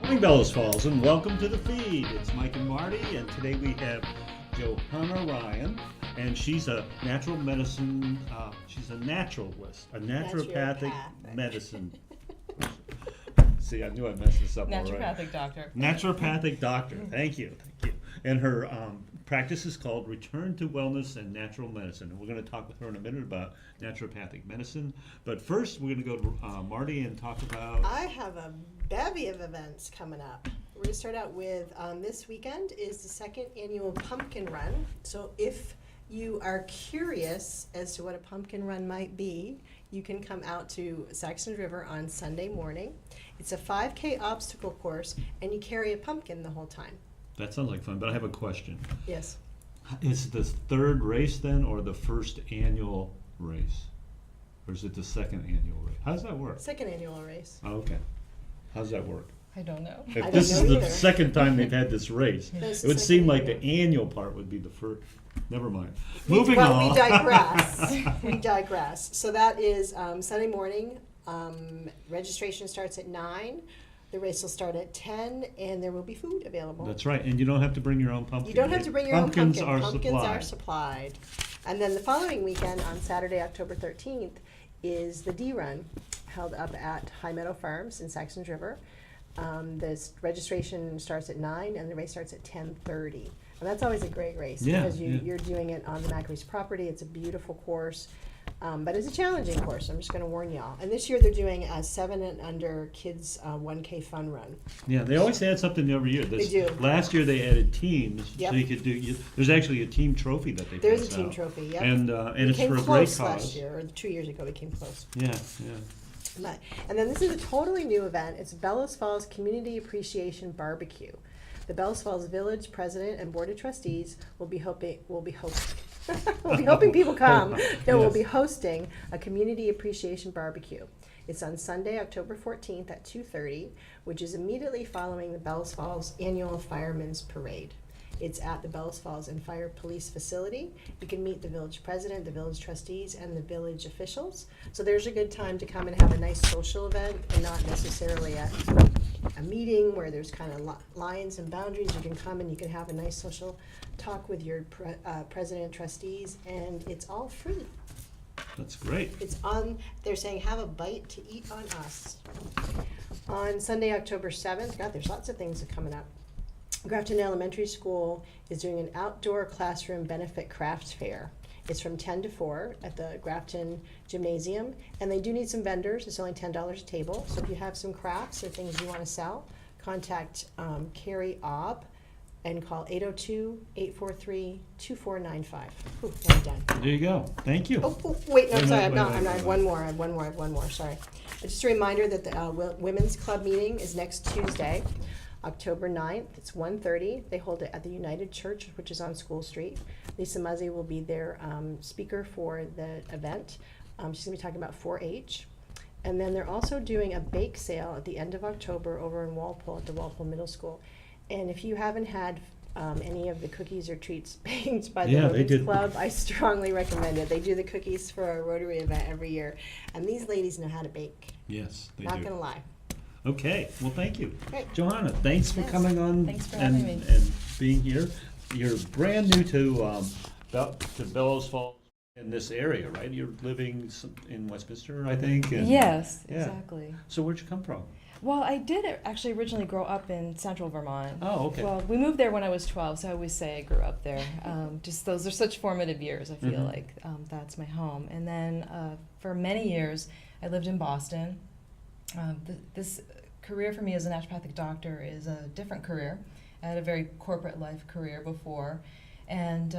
Morning, Bellows Falls, and welcome to the feed. It's Mike and Marty, and today we have Johanna Ryan, and she's a natural medicine, she's a naturalist, a naturopathic medicine. See, I knew I messed this up already. Naturopathic doctor. Naturopathic doctor, thank you. And her practice is called Return to Wellness and Natural Medicine. And we're going to talk with her in a minute about naturopathic medicine. But first, we're going to go to Marty and talk about... I have a bevy of events coming up. We're going to start out with this weekend is the second annual pumpkin run. So if you are curious as to what a pumpkin run might be, you can come out to Saxon River on Sunday morning. It's a 5K obstacle course, and you carry a pumpkin the whole time. That sounds like fun, but I have a question. Yes. Is it the third race then, or the first annual race? Or is it the second annual race? How does that work? Second annual race. Oh, okay. How does that work? I don't know. If don't this know is the either. second time they've had this race, That's it the would second seem like the annual. annual part would be the first. Never mind. Moving Well, on. we digress. We digress. So that is Sunday morning. Registration starts at 9. The race will start at 10, and there will be food available. That's right, and you don't have to bring your own pumpkin. You don't have to bring your own pumpkin. Pumpkins supplied. are supplied. And then the following weekend, on Saturday, October 13th, is the D-Run, held up at High Meadow Farms in Saxons River. This registration starts at 9, and the race starts at 10:30. And that's always a great race because you're doing it on the Maccabees property. It's a beautiful course. But it's a challenging course, I'm just going to warn y'all. And this year they're doing a 7 and under kids 1K fun run. Yeah, they always add something every year. They do. Last year they added teams, Yep. so you could do. There's actually a team trophy that they. There's a pass team out. trophy, yep. And We it's came for a great close cause. last year, or 2 years ago we came close. Yeah. And then this is a totally new event. It's Bellows Falls Community Appreciation Barbecue. The Bellows Falls Village President and Board of Trustees will be hoping people come. No, we'll be hosting a Community Appreciation Barbecue. It's on Sunday, October 14th at 2:30, which is immediately following the Bellows Falls Annual Firemen's Parade. It's at the Bellows Falls and Fire Police Facility. You can meet the village president, the village trustees, and the village officials. So there's a good time to come and have a nice social event and not necessarily a meeting where there's kind of lines and boundaries. You can come and you can have a nice social talk with your president, trustees, and it's all free. That's great. It's on, they're saying have a bite to eat on us. On Sunday, October 7th, God, there's lots of things coming up. Grafton Elementary School is doing an outdoor classroom benefit craft fair. It's from 10 to 4 at the Grafton Gymnasium, and they do need some vendors. It's only $10 a table, so if you have some crafts or things you want to sell, contact Carrie Obb and call 802-843-2495. Ooh, I'm done. There you go. Thank you. Oh, wait, no, Wait, sorry, wait, I'm not. wait, I have one more, sorry. Just a reminder that the Women's Club meeting is next Tuesday, October 9th. It's 1:30. They hold it at the United Church, which is on School Street. Lisa Muzzy will be their speaker for the event. She's going to be talking about 4-H. And then they're also doing a bake sale at the end of October over in Walpole at the Walpole Middle School. And if you haven't had any of the cookies or treats baked by the Women's Club, I strongly recommend it. They do the cookies for a Rotary event every year. And these ladies know how to bake. Yes, they Not do. going to lie. Okay, well, thank you. Great. Johanna, thanks for coming on Thanks for having me. and being here. You're brand new to Bellows Falls in this area, right? You're living in Westminster, I think? And, Yes, yeah. exactly. So where'd you come from? Well, I did actually originally grow up in central Vermont. Oh, okay. Well, we moved there when I was 12, so I always say I grew up there. Just those are such formative years. I feel like that's my home. And then for many years, I lived in Boston. This career for me as a naturopathic doctor is a different career. I had a very corporate life career before. And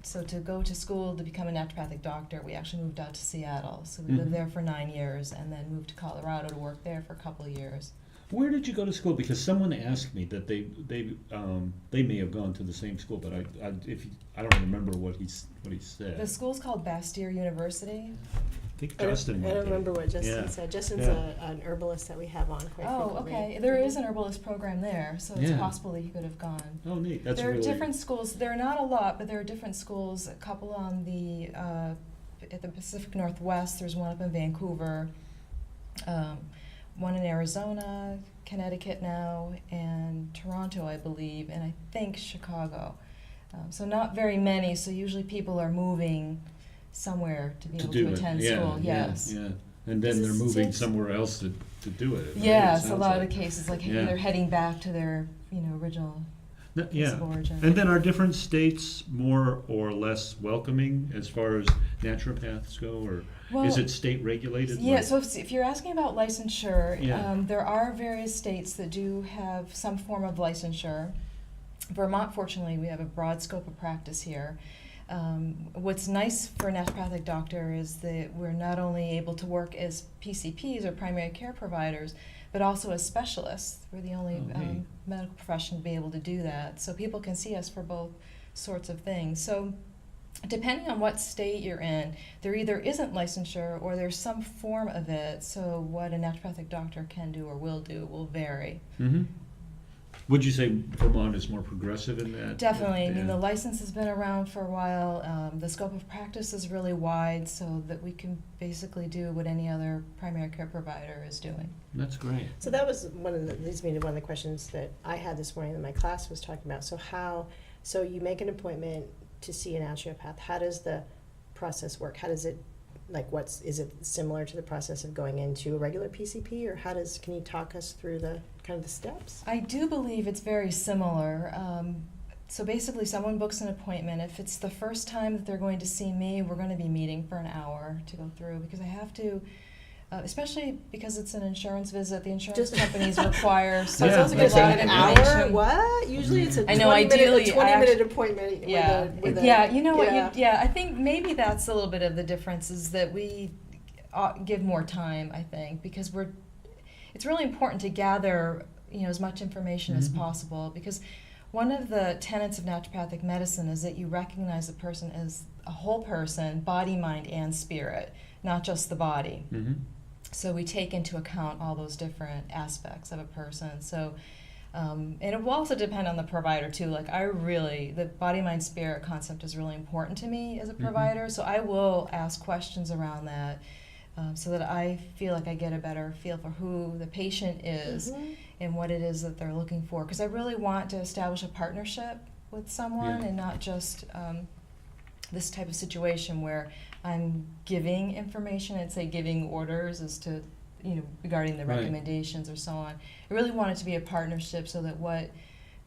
so to go to school to become a naturopathic doctor, we actually moved out to Seattle. So we lived there for 9 years and then moved to Colorado to work there for a couple of years. Where did you go to school? Because someone asked me that they may have gone to the same school, but I don't remember what he said. The school's called Bastyr University. I think Justin. I don't remember what Justin Yeah. said. Justin's an herbalist that we have on quite Oh, frequently. okay. There is an herbalist program there, so it's Yeah. possible that he could have gone. Oh, neat. That's There are really different schools. There are not a lot, but there are different schools. A couple on the at the Pacific Northwest. There's one up in Vancouver. one in Arizona, Connecticut now, and Toronto, I believe, and I think Chicago. So not very many, so usually people are moving somewhere to be able to attend school. Yes. Yeah. And then they're moving somewhere else to do it. Right? Yes, It a lot sounds of the cases, like Yeah. they're heading back to their, original place of origin. And then are different states more or less welcoming as far as naturopaths go, or is Well, it state regulated? Yeah, Like- so if you're asking about licensure, Yeah. there are various states that do have some form of licensure. Vermont, fortunately, we have a broad scope of practice here. What's nice for a naturopathic doctor is that we're not only able to work as PCPs or primary care providers, but also as specialists. We're the only neat. medical profession to be able to do that. So people can see us for both sorts of things. So depending on what state you're in, there either isn't licensure or there's some form of it. So what a naturopathic doctor can do or will do will vary. Mhm. Would you say Vermont is more progressive in that? Definitely. I mean, Yeah. the license has been around for a while. The scope of practice is really wide, so that we can basically do what any other primary care provider is doing. That's great. So that was leads me to one of the questions that I had this morning that my class was talking about. So you make an appointment to see a naturopath. How does the process work? How does it, is it similar to the process of going into a regular PCP, or can you talk us through the kind of the steps? I do believe it's very similar. So basically, someone books an appointment. If it's the first time that they're going to see me, we're going to be meeting for an hour to go through, because I have to, especially because it's an insurance visit, the insurance companies require I was Yeah, also going to that's say an right. hour. What? Usually it's a I know, 20-minute ideally, 20-minute appointment. Yeah, with a, yeah. You know what? I think maybe that's a little bit of the difference, is that we give more time. I think because it's really important to gather as much information as possible, because one of the tenets of naturopathic medicine is that you recognize a person as a whole person, body, mind, and spirit, not just the body. Mm-hmm. So we take into account all those different aspects of a person. So, and it will also depend on the provider too. Like the body, mind, spirit concept is really important to me as a provider. So I will ask questions around that, so that I feel like I get a better feel for who the patient is and what it is that they're looking for. Because I really want to establish a partnership with someone, and not just this type of situation where I'm giving information and say giving orders as to, regarding the recommendations or so on. I really want it to be a partnership, so that what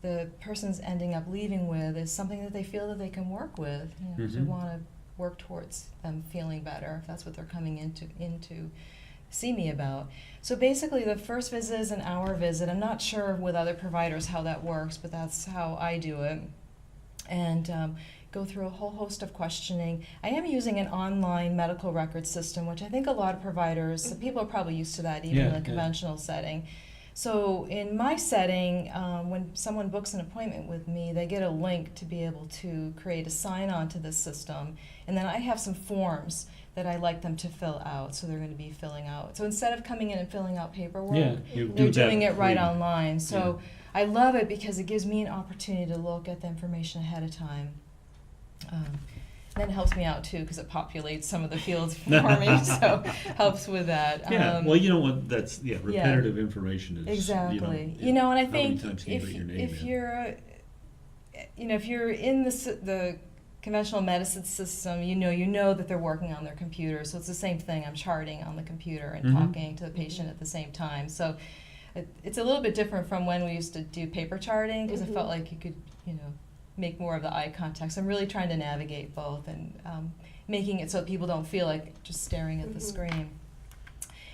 the person's ending up leaving with is something that they feel that they can work with. We want to work towards them feeling better, if that's what they're coming into see me about. So basically the first visit is an hour visit. I'm not sure with other providers how that works, but that's how I do it. And go through a whole host of questioning. I am using an online medical record system, which I think a lot of providers, so people are probably used to that even in a conventional setting. So in my setting, when someone books an appointment with me, they get a link to be able to create a sign-on to this system. And then I have some forms that I like them to fill out, so they're going to be filling out. So instead of coming in and filling out paperwork, they're doing it right online. So I love it because it gives me an opportunity to look at the information ahead of time. Then it helps me out too, because it populates some of the fields for me, so helps with that. Well, you know what? That's repetitive information is exactly. And I think if you're, if you're in the conventional medicine system, you know that they're working on their computer, so it's the same thing. I'm charting on the computer and talking to the patient at the same time. So it's a little bit different from when we used to do paper charting, because I felt like you could, make more of the eye contact. So I'm really trying to navigate both and making it so people don't feel like just staring at the screen.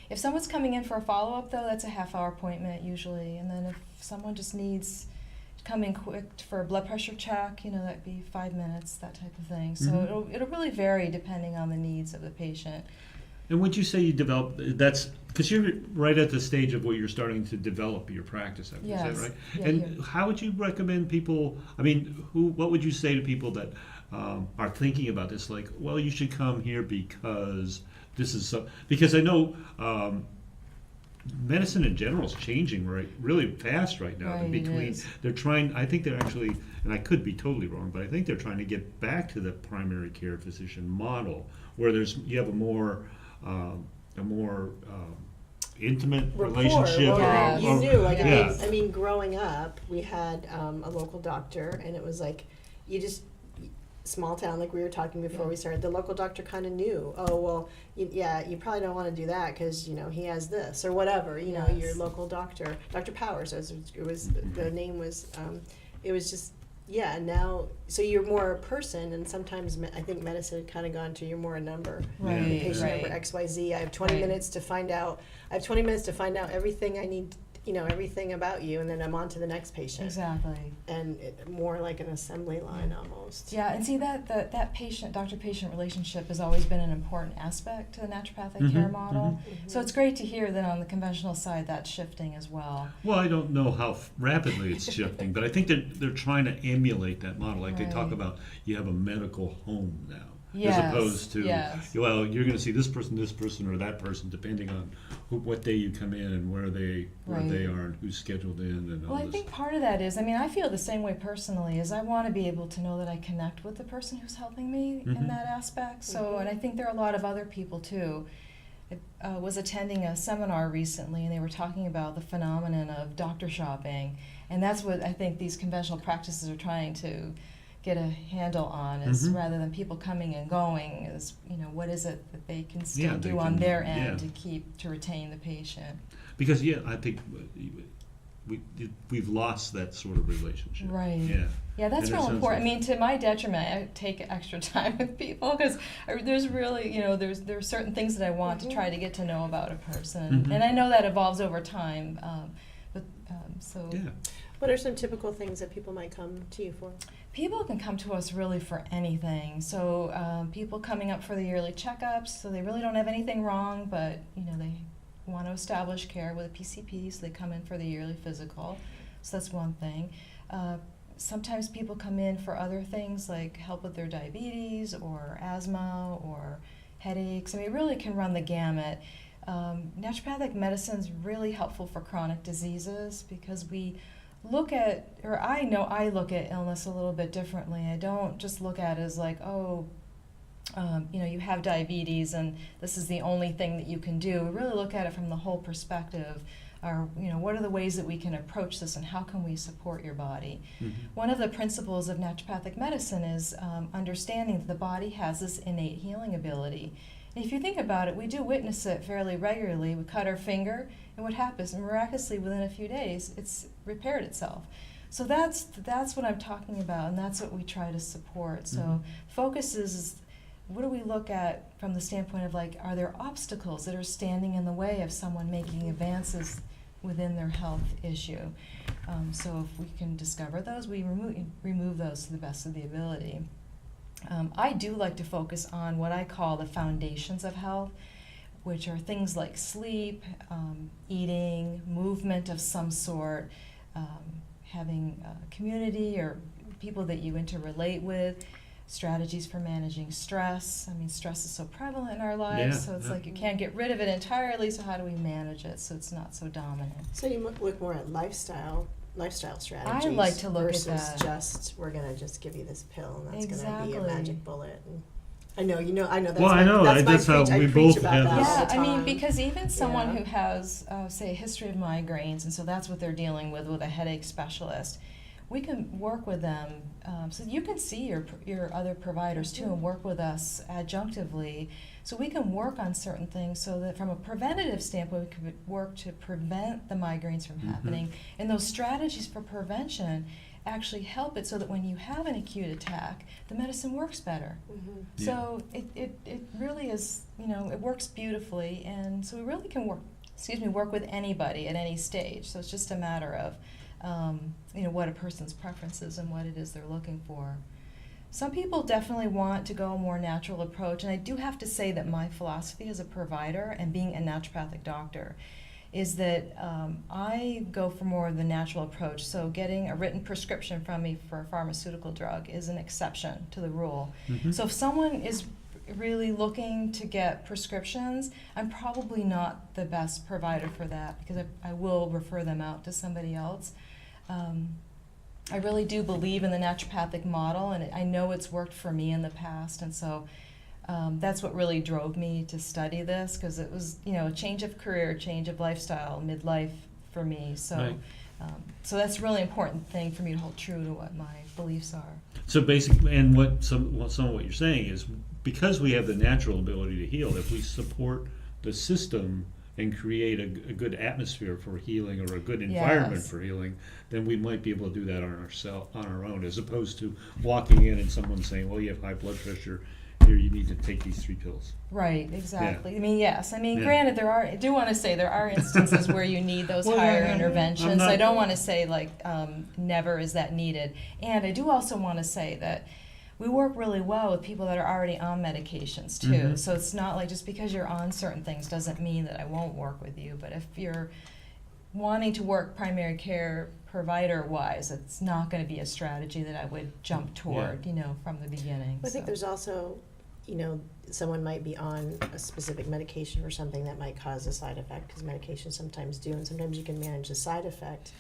If someone's coming in for a follow-up, though, that's a half-hour appointment usually. And then if someone just needs to come in quick for a blood pressure check, that'd be 5 minutes, that type of thing. So it'll really vary depending on the needs of the patient. And would you say you develop, that's, because you're right at the stage of where you're starting to develop your practice, is that right? Yeah, and how would you recommend people, what would you say to people that are thinking about this, like, well, you should come here because this is so, because I know medicine in general is changing really fast right now. They're trying, I think they're actually, and I could be totally wrong, but I think they're trying to get back to the primary care physician model, where you have a more intimate rapport. relationship. Well, you knew, like, yeah. I mean, growing up, we had a local doctor, and it was like, you just, small town, like we were talking before we started, the local doctor kind of knew, oh, well, you probably don't want to do that because, he has this, or whatever, Yes. your local doctor, Dr. Powers, the name was, it was just, and now, so you're more a person, and sometimes I think medicine had kind of gone to you're more a number. Right, Patient right. number XYZ. I have 20 Right. minutes to find out. I have 20 minutes to find out everything I need. Everything about you, and then I'm on to the next patient. Exactly. And more like an assembly line almost. Yeah, and see that patient doctor-patient relationship has always been an important aspect to the naturopathic care model. So it's great to hear that on the conventional side that's shifting as well. Well, I don't know how rapidly it's shifting, but I think that they're trying to emulate that model. Like they talk Right. about, you have a medical home now. Yes, As opposed to, yes. well, you're going to see this person, or that person, depending on what day you come in and where they Right. are and who's scheduled in and all Well, I this. think part of that is, I feel the same way personally, is I want to be able to know that I connect with the person who's helping me in that aspect. So, and I think there are a lot of other people too. I was attending a seminar recently, and they were talking about the phenomenon of doctor shopping, and that's what I think these conventional practices are trying to get a handle on, is rather than people coming and going, is what is it that they can still they do on can- their end to retain the patient. Because I think we've lost that sort of relationship. Right. Yeah. Yeah, that's And it real sounds important. like- To my detriment, I take extra time with people because there's really, there's certain things that I want to try to get to know about a person, and I know that evolves over time. So Yeah. What are some typical things that people might come to you for? people can come to us really for anything. So people coming up for the yearly checkups, so they really don't have anything wrong, but they want to establish care with a PCP, so they come in for the yearly physical. So that's one thing. Sometimes people come in for other things like help with their diabetes or asthma or headaches. It really can run the gamut. Naturopathic medicine is really helpful for chronic diseases because we look at, or I know I look at illness a little bit differently. I don't just look at it as like, you have diabetes and this is the only thing that you can do. We really look at it from the whole perspective. Or, what are the ways that we can approach this and how can we support your body? One of the principles of naturopathic medicine is understanding that the body has this innate healing ability. And if you think about it, we do witness it fairly regularly. We cut our finger, and what happens? Miraculously, within a few days, it's repaired itself. So that's what I'm talking about, and that's what we try to support. So focus is, what do we look at from the standpoint of are there obstacles that are standing in the way of someone making advances within their health issue? So if we can discover those, we remove those to the best of the ability. I do like to focus on what I call the foundations of health, which are things like sleep, eating, movement of some sort, having a community or people that you interrelate with, strategies for managing stress. Stress is so prevalent in our lives, so it's like you can't get rid of it entirely, so how do we manage it so it's not so dominant? So you look more at lifestyle strategies. I like to look at versus that. just we're gonna just give you this pill and that's gonna be a Exactly. magic bullet. And I know that's Well, I know, that's how I we preach both about have that this. all Yeah, the time. because even someone Yeah. who has, say, a history of migraines, and so that's what they're dealing with a headache specialist, we can work with them. So you can see your other providers too and work with us adjunctively. So we can work on certain things so that from a preventative standpoint, we could work to prevent the migraines from happening. And those strategies for prevention actually help it so that when you have an acute attack, the medicine works better. So it really is, it works beautifully, and so we really can work with anybody at any stage. So it's just a matter of, what a person's preference is and what it is they're looking for. Some people definitely want to go a more natural approach, and I do have to say that my philosophy as a provider and being a naturopathic doctor is that I go for more of the natural approach. So getting a written prescription from me for a pharmaceutical drug is an exception to the rule. So if someone is really looking to get prescriptions, I'm probably not the best provider for that because I will refer them out to somebody else. I really do believe in the naturopathic model, and I know it's worked for me in the past, and so that's what really drove me to study this, because it was, a change of career, change of lifestyle, midlife for me. So, Right. so that's a really important thing for me to hold true to what my beliefs are. So basically, and some of what you're saying is, because we have the natural ability to heal, if we support the system and create a good atmosphere for healing, or a good environment Yes. for healing, then we might be able to do that on our own, as opposed to walking in and someone saying, well, you have high blood pressure, here, you need to take these 3 pills. Right, exactly. I mean, yes. I mean, Yeah. granted, I do want to say there are instances where you need those Well, yeah, higher yeah, yeah. interventions. I'm I not- don't want to say, like, never is that needed. And I do also want to say that we work really well with people that are already on medications, too. Mhm. So it's not like just because you're on certain things doesn't mean that I won't work with you. But if you're wanting to work primary care provider-wise, it's not going to be a strategy that I would jump toward, from the beginning. I think there's also, someone might be on a specific medication for something that might cause a side effect, because medications sometimes do, and sometimes you can manage the side effect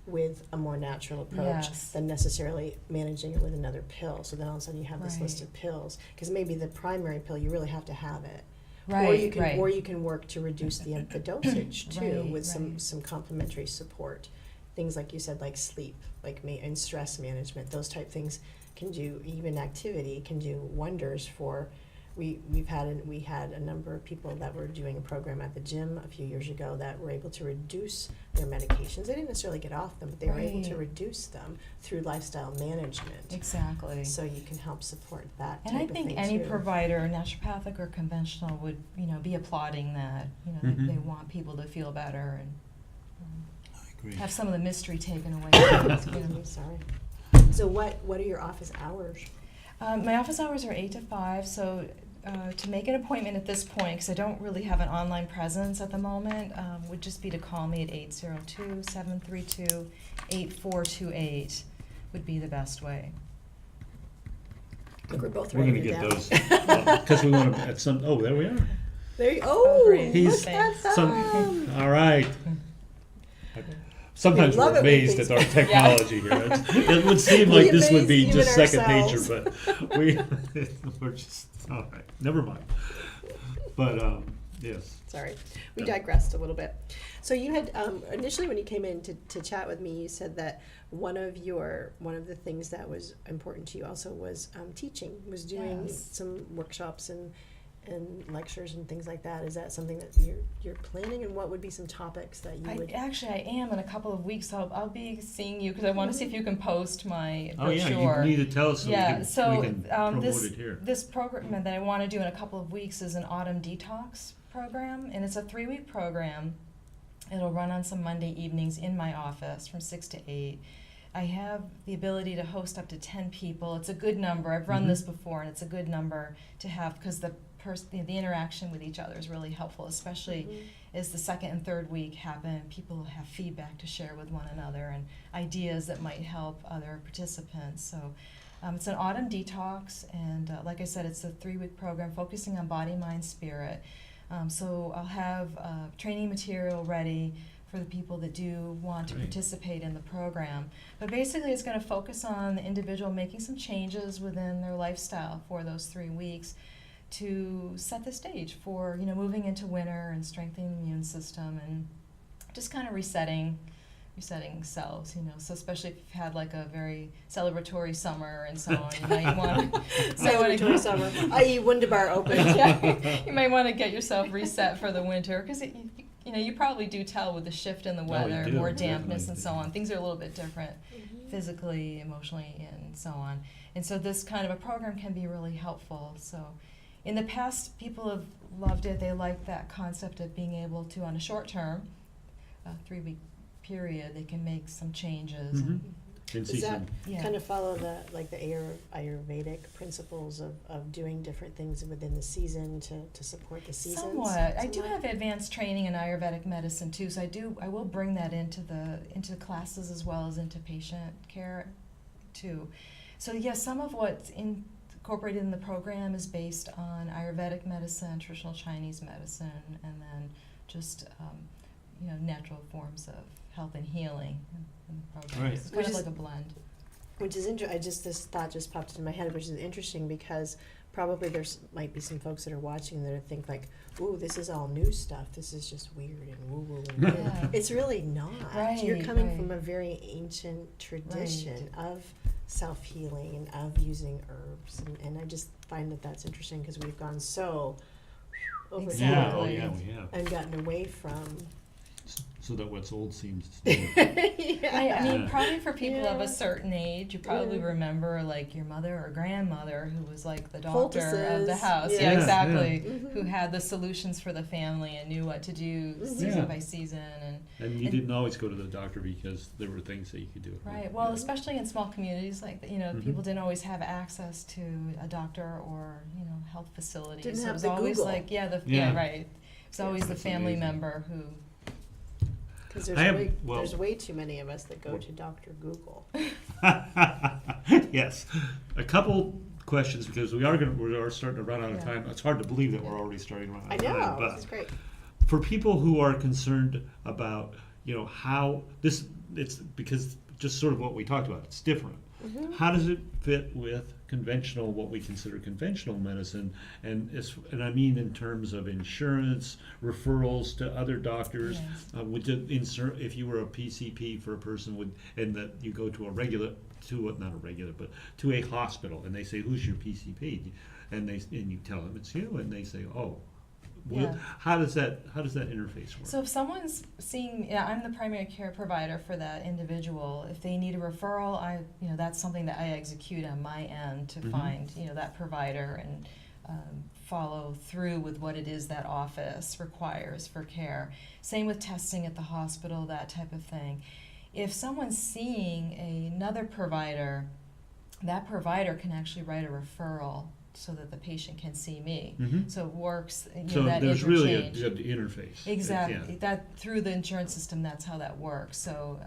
with a more natural approach Yes. than necessarily managing it with another pill. So then all of a sudden you have this list Right. of pills, because maybe the primary pill, you really have to have it. Right, Or you can work to reduce the dosage too, Right, with right. some complementary support. Things like you said, like sleep, and stress management, those type things can do, even activity can do wonders for. We had a number of people that were doing a program at the gym a few years ago that were able to reduce their medications. They didn't necessarily get off them, but they were able to Right. reduce them through lifestyle management. Exactly. So you can help support that And I type of think thing any too. provider, naturopathic or conventional, would be applauding that. Mhm. They want people to feel better and I agree. have some of the mystery taken away. I'm sorry. So what are your office hours? My office hours are 8 to 5, so to make an appointment at this point, because I don't really have an online presence at the moment, would just be to call me at 802-732-8428 would be the best way. I think we're both We're writing gonna it get down. those, because we want to, at some, oh, there we are. There you, Oh, great. He's- look at Some, them. all right. Sometimes We love we're it when amazed things- at our technology here. It would seem We like this would be amaze just even second nature, ourselves. but we're just, all right, never mind. But, yes. Sorry, we digressed a little bit. So you had, initially when you came in to chat with me, you said that one of the things that was important to you also was teaching, was doing Yes. some workshops and lectures and things like that. Is that something that you're planning, and what would be some topics that you would? Actually, I am in a couple of weeks. I'll be seeing you because I want to see if you can post my Oh, yeah, brochure. you need to tell us so Yeah, we so can promote this it here. this program that I want to do in a couple of weeks is an autumn detox program, and it's a 3-week program. It'll run on some Monday evenings in my office from 6 to 8. I have the ability to host up to 10 people. It's a good number. I've run Mhm. this before, and it's a good number to have because the interaction with each other is really helpful, especially as the second and third week happen. People have feedback to share with one another and ideas that might help other participants. So it's an autumn detox, and like I said, it's a 3-week program focusing on body, mind, spirit. So I'll have training material ready for the people that do want to Great. participate in the program. But basically it's going to focus on the individual making some changes within their lifestyle for those 3 weeks to set the stage for, moving into winter and strengthening the immune system and just kind of resetting selves, so especially if you've had like a very celebratory summer and so on, you might want to Celebratory summer, i.e. Wunderbar open. yeah, you might want to get yourself reset for the winter because you probably do tell with the shift in the weather, do, more we dampness definitely and so on. Things are a little bit different physically, emotionally, and so on. And so this kind of a program can be really helpful. So in the past, people have loved it. They like that concept of being able to, on a short term, a 3-week period, they can make some changes. Mhm. In Does season. that Yeah. kind of follow the Ayurvedic principles of doing different things within the season to support the seasons? Somewhat. I do have advanced training in Ayurvedic medicine too, so I will bring that into the classes as well as into patient care too. So yes, some of what's incorporated in the program is based on Ayurvedic medicine, traditional Chinese medicine, and then just natural forms of health and healing in the program. Right. So it's kind Which of is- like a blend. Which is interesting. This thought just popped into my head, which is interesting because probably might be some folks that are watching that think like, ooh, this is all new stuff. This is just weird and woo-woo. And Yeah. It's really not. Right, You're coming right. from a very ancient tradition of self-healing and of using herbs. And I just find that that's interesting because we've gone so over Exactly. Yeah, we have. and gotten away from. So that what's old seems new. I mean, Yeah. probably for people of Yeah. a certain age, you probably Yeah. remember like your mother or grandmother who was like the doctor of the Poultices. house. Yeah. Yeah, Yeah, exactly. yeah. Mhm. Who had the solutions for the family and knew what to do season Yeah. by season. And you And- didn't always go to the doctor because there were things that you could do at home. Right. Well, especially in small communities, like Mhm. people didn't always have access to a doctor or health facilities. Didn't So have it was the always Google. like Yeah. right. It's always the That's family amazing. member who. Because there's way too many of us that go to Dr. Google. Yes. A couple questions because we are starting to run out of Yeah. time. It's hard to believe that we're already starting to run out I of time. know, But this is great. for people who are concerned about, how this, it's because just sort of what we talked about, it's different. Mm-hmm. How does it fit with conventional, what we consider conventional medicine? And I mean in terms of insurance, referrals to other doctors. Yes. Would you insert, if you were a PCP for a person and that you go to to a hospital and they say, who's your PCP? And you tell them it's you and they say, oh, Yeah. how does that interface work? So if someone's seeing, I'm the primary care provider for that individual. If they need a referral, that's something that I execute on my end to Mhm. find, that provider and follow through with what it is that office requires for care. Same with testing at the hospital, that type of thing. If someone's seeing another provider, that provider can actually write a referral so that the patient can see me. Mhm. So it works, So that there's really a interchange. good interface. Exactly. That through the insurance system, that's how that works. So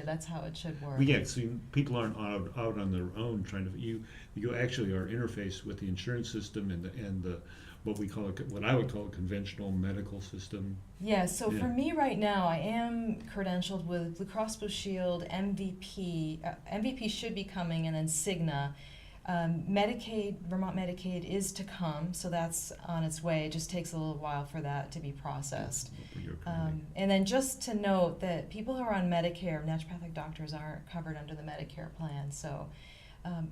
that's how it should work. Well, yeah, so people aren't out on their own trying to. You actually are interfaced with the insurance system and the what I would call a conventional medical system. Yeah. So Yeah. for me right now, I am credentialed with Blue Cross Blue Shield, MVP. MVP should be coming, and then Cigna. Medicaid, Vermont Medicaid is to come, so that's on its way. It just takes a little while for that to be processed. And then just to note that people who are on Medicare, naturopathic doctors aren't covered under the Medicare plan. So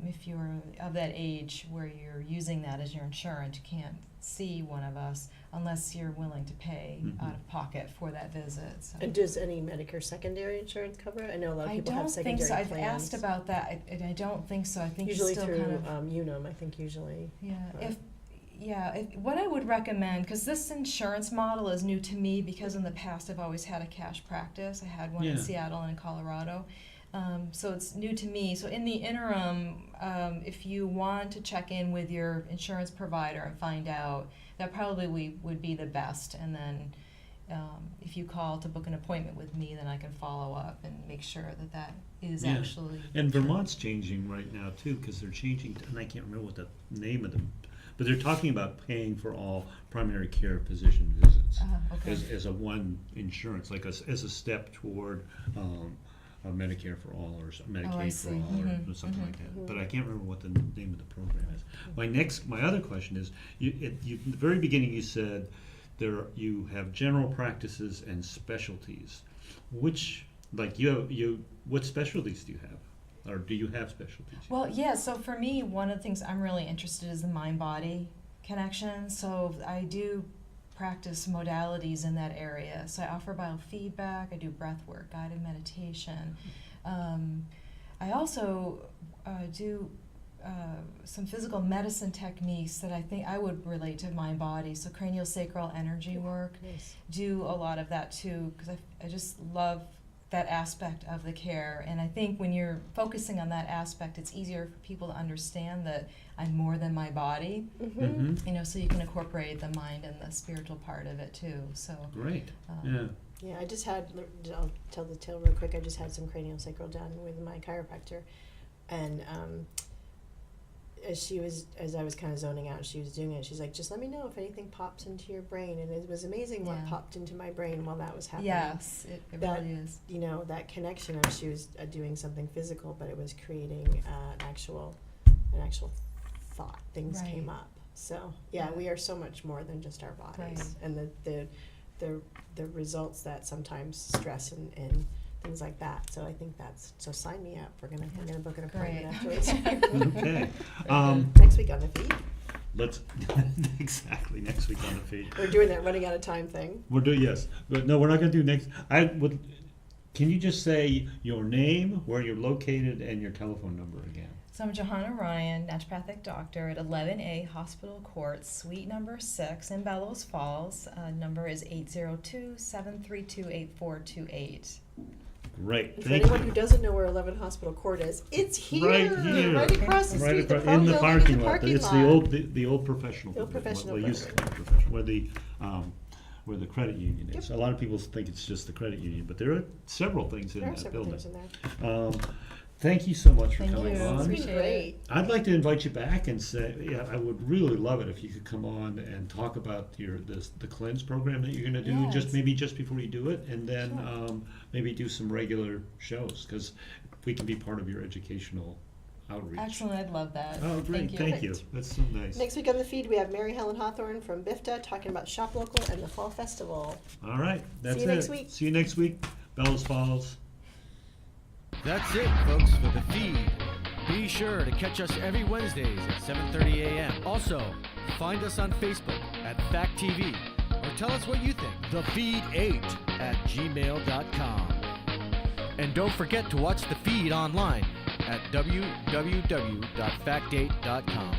if you're of that age where you're using that as your insurance, you can't see one of us unless you're willing to pay Mhm. out of pocket for that visit. So. And does any Medicare secondary insurance cover it? I know a lot of I people don't have think secondary so. I've plans. asked about that, and I don't think so. I think Usually it's still through kind of Unum, I think usually. Yeah. What I would recommend, because this insurance model is new to me, because in the past I've always had a cash practice. I had one in Yeah. Seattle and in Colorado. So it's new to me. So in the interim, if you want to check in with your insurance provider and find out, that probably would be the best. And then if you call to book an appointment with me, then I can follow up and make sure that is Yeah. actually And true. Vermont's changing right now too, because they're changing, and I can't remember what the name of them, but they're talking about paying for all primary care physician visits Okay. as a one insurance, like as a step toward a Medicare for all or Medicaid see. for all or something like that. But I can't remember what the name of the program is. My other question is, at the very beginning you said you have general practices and specialties. Which, like what specialties do you have? Or do you have specialties? Well, yeah, so for me, one of the things I'm really interested in is the mind-body connection. So I do practice modalities in that area. So I offer biofeedback, I do breath work, guided meditation. I also do some physical medicine techniques that I think I would relate to mind-body. So craniosacral energy work, Nice. do a lot of that too, because I just love that aspect of the care. And I think when you're focusing on that aspect, it's easier for people to understand that I'm more than my body, Mm-hmm. so you can incorporate the mind and the spiritual part of it too. So Great. Yeah. Yeah, I'll tell the tale real quick. I just had some craniosacral done with my chiropractor. And as I was kind of zoning out, she was doing it. She's like, just let me know if anything pops into your brain. And it was amazing what Yeah. popped into my brain while that was happening. yes, it That- really is. That connection of she was doing something physical, but it was creating an actual thought things Right. came up. So yeah, Yeah. we are so much more than just our bodies, Right. and the results that sometimes stress and things like that. So I think so sign me up. We're gonna book an appointment Great. afterwards. Okay. Next week on the feed. Let's exactly next week on the feed. We're doing that running out of time thing. We're doing yes, but no, we're not going to do next. I would. Can you just say your name, where you're located, and your telephone number again? So I'm Johanna Ryan, naturopathic doctor at 11A Hospital Court, suite number 6 in Bellows Falls. Number is 802-732-8428. Great. And for Thank anyone you. who doesn't know where 11 Hospital Court is, it's here, Right here. right across the Right street, across, in the parking lot. parking It's lot. the old professional. The old building, professional what used to be building. professional, where the credit union is. Yep. A lot of people think it's just the credit union, but there are several things in There are that several building. things in there. Thank you so much for Thank coming you. on. It's been Appreciate great. I'd like to invite you back and say, yeah, I would really love it if you could come on and talk about the cleanse program that you're going to do, Yes. maybe just before you do it, and then Sure. maybe do some regular shows, because we can be part of your educational outreach. Excellent, I'd love that. Oh, great! Thank you. Perfect. That's so nice. Next week on the feed, we have Mary Helen Hawthorne from BIFTA talking about Shop Local and the Fall Festival. All right, that's you it. next week. See you next week, Bellows Falls. That's it, folks, for the feed. Be sure to catch us every Wednesdays at 7:30 a.m. Also, find us on Facebook at Fact TV or tell us what you think. thefeed8@gmail.com. And don't forget to watch the feed online at www.fact8.com.